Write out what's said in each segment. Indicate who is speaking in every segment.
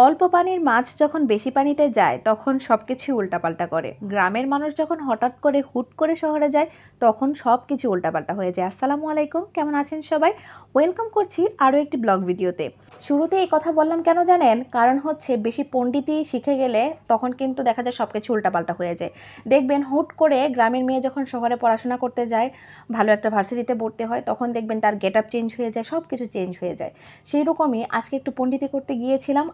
Speaker 1: অল্প পানির মাছ যখন বেশি পানিতে যায় তখন সব কিছুই উল্টাপাল্টা করে। গ্রামের মানুষ যখন হঠাৎ করে হুট করে শহরে যায় তখন সব কিছু উল্টাপাল্টা হয়ে যায়। আসসালামু আলাইকুম, কেমন আছেন সবাই? ওয়েলকাম করছি আরও একটি ব্লগ ভিডিওতে। শুরুতে এই কথা বললাম কেন জানেন? কারণ হচ্ছে বেশি পণ্ডিতি শিখে গেলে তখন কিন্তু দেখা যায় সব কিছু উল্টাপাল্টা হয়ে যায়। দেখবেন হুট করে গ্রামের মেয়ে যখন শহরে পড়াশোনা করতে যায়, ভালো একটা ভার্সিটিতে পড়তে হয়, তখন দেখবেন তার গেট আপ চেঞ্জ হয়ে যায়, সব কিছু চেঞ্জ হয়ে যায়। সেই রকমই আজকে একটু পণ্ডিতি করতে গিয়েছিলাম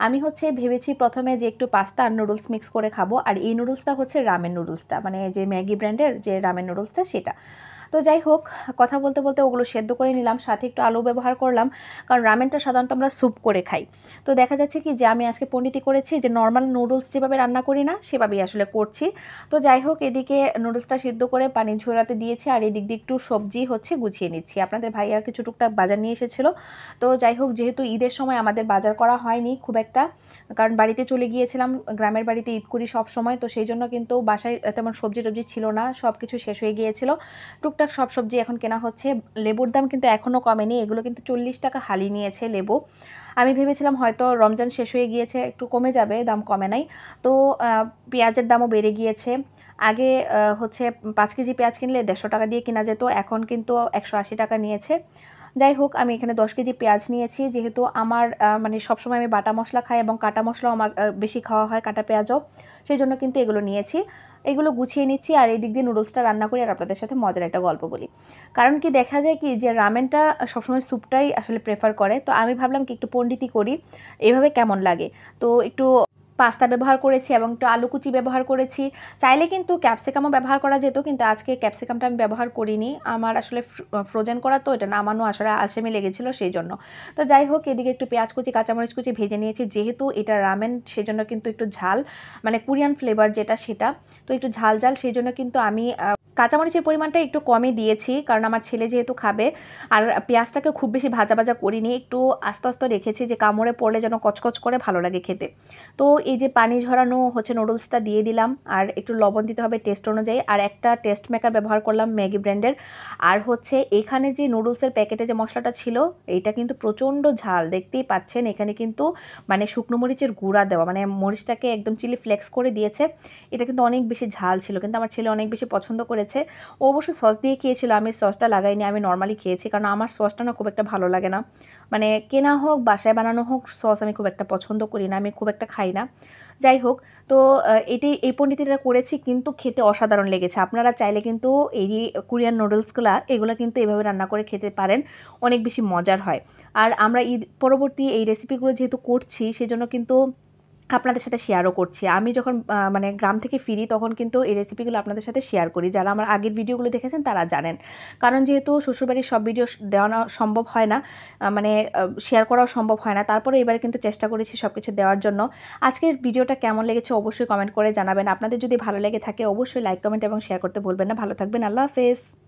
Speaker 1: আমি হচ্ছে ভেবেছি প্রথমে যে একটু পাস্তা আর নুডলস মিক্স করে খাবো, আর এই নুডলসটা হচ্ছে রামেন নুডলসটা, মানে যে ম্যাগি ব্র্যান্ডের যে রামেন নুডলসটা সেটা। তো যাই হোক, কথা বলতে বলতে ওগুলো সেদ্ধ করে নিলাম, সাথে একটু আলু ব্যবহার করলাম, কারণ রামেনটা সাধারণত আমরা স্যুপ করে খাই। তো দেখা যাচ্ছে কি যে আমি আজকে পণ্ডিতি করেছি যে নর্মাল নুডলস যেভাবে রান্না করি না সেভাবেই আসলে করছি। তো যাই হোক, এদিকে নুডলসটা সিদ্ধ করে পানি ঝরাতে দিয়েছি, আর এদিক দিয়ে একটু সবজি হচ্ছে গুছিয়ে নিচ্ছি। আপনাদের ভাইয়া কিছু টুকটাক বাজার নিয়ে এসেছিলো। তো যাই হোক, যেহেতু ঈদের সময় আমাদের বাজার করা হয়নি খুব একটা, কারণ বাড়িতে চলে গিয়েছিলাম, গ্রামের বাড়িতে ঈদ করি সব সময়, তো সেই জন্য কিন্তু বাসায় তেমন সবজি টবজি ছিল না, সব কিছু শেষ হয়ে গিয়েছিল। টুকটাক সব সবজি এখন কেনা হচ্ছে। লেবুর দাম কিন্তু এখনও কমেনি, এগুলো কিন্তু 40 টাকা হালি নিয়েছে লেবু। আমি ভেবেছিলাম হয়তো রমজান শেষ হয়ে গিয়েছে একটু কমে যাবে, দাম কমে নাই। তো পেঁয়াজের দামও বেড়ে গিয়েছে। আগে হচ্ছে 5 কেজি পেঁয়াজ কিনলে 150 টাকা দিয়ে কেনা যেত, এখন কিন্তু 180 টাকা নিয়েছে। যাই হোক, আমি এখানে 10 কেজি পেঁয়াজ নিয়েছি, যেহেতু আমার মানে সবসময় আমি বাটা মশলা খাই এবং কাটা মশলাও আমার বেশি খাওয়া হয়, কাটা পেঁয়াজও, সেই জন্য কিন্তু এগুলো নিয়েছি। এগুলো গুছিয়ে নিচ্ছি, আর এই দিক দিয়ে নুডলসটা রান্না করি আর আপনাদের সাথে মজার একটা গল্প বলি। কারণ কি দেখা যায় কি যে রামেনটা সবসময় স্যুপটাই আসলে প্রেফার করে, তো আমি ভাবলাম কি একটু পণ্ডিতি করি, এভাবে কেমন লাগে। তো একটু পাস্তা ব্যবহার করেছি এবং একটু আলু কুচি ব্যবহার করেছি। চাইলে কিন্তু ক্যাপসিকামও ব্যবহার করা যেত, কিন্তু আজকে ক্যাপসিকামটা আমি ব্যবহার করিনি, আমার আসলে ফ্রোজেন করা তো, এটা নামানো আসলে আলসেমি লেগেছিলো সেই জন্য। তো যাই হোক, এদিকে একটু পেঁয়াজ কুচি কাঁচামরিচ কুচি ভেজে নিয়েছি, যেহেতু এটা রামেন সেজন্য কিন্তু একটু ঝাল, মানে কোরিয়ান ফ্লেভার যেটা সেটা, তো একটু ঝাল ঝাল, সেই জন্য কিন্তু আমি কাঁচামরিচের পরিমাণটা একটু কমই দিয়েছি, কারণ আমার ছেলে যেহেতু খাবে। আর পেঁয়াজটাকে খুব বেশি ভাজা ভাজা করিনি, একটু আস্তে আস্তে রেখেছি যে কামড়ে পড়লে যেন কচকচ করে ভালো লাগে খেতে। তো এই যে পানি ঝরানো হচ্ছে নুডলসটা দিয়ে দিলাম, আর একটু লবণ দিতে হবে টেস্ট অনুযায়ী, আর একটা টেস্ট মেকার ব্যবহার করলাম ম্যাগি ব্র্যান্ডের। আর হচ্ছে এখানে যে নুডলসের প্যাকেটে যে মশলাটা ছিল এইটা কিন্তু প্রচণ্ড ঝাল, দেখতেই পাচ্ছেন এখানে কিন্তু মানে শুকনো মরিচের গুঁড়া দেওয়া, মানে মরিচটাকে একদম চিলি ফ্লেক্স করে দিয়েছে। এটা কিন্তু অনেক বেশি ঝাল ছিল, কিন্তু আমার ছেলে অনেক বেশি পছন্দ করেছে। ও অবশ্য সস দিয়ে খেয়েছিল, আমি সসটা লাগাইনি, আমি নর্মালি খেয়েছি, কারণ আমার সসটা না খুব একটা ভালো লাগে না, মানে কেনা হোক বাসায় বানানো হোক সস আমি খুব একটা পছন্দ করি না, আমি খুব একটা খাই না। যাই হোক, তো এই পণ্ডিতিটা করেছি, কিন্তু খেতে অসাধারণ লেগেছে। আপনারা চাইলে কিন্তু এই যে কোরিয়ান নুডলসগুলো এগুলো কিন্তু এভাবে রান্না করে খেতে পারেন, অনেক বেশি মজার হয়। আর আমরা ঈদ পরবর্তী এই রেসিপিগুলো যেহেতু করছি সেজন্য কিন্তু আপনাদের সাথে শেয়ারও করছি। আমি যখন মানে গ্রাম থেকে ফিরি তখন কিন্তু এই রেসিপিগুলো আপনাদের সাথে শেয়ার করি, যারা আমার আগের ভিডিওগুলো দেখেছেন তারা জানেন। কারণ যেহেতু শ্বশুরবাড়ির সব ভিডিও দেওয়া সম্ভব হয় না, মানে শেয়ার করাও সম্ভব হয় না, তারপরে এবার কিন্তু চেষ্টা করেছি সব কিছু দেওয়ার জন্য। আজকের ভিডিওটা কেমন লেগেছে অবশ্যই কমেন্ট করে জানাবেন। আপনাদের যদি ভালো লেগে থাকে অবশ্যই লাইক কমেন্ট এবং শেয়ার করতে ভুলবেন না। ভালো থাকবেন, আল্লাহ হাফেজ।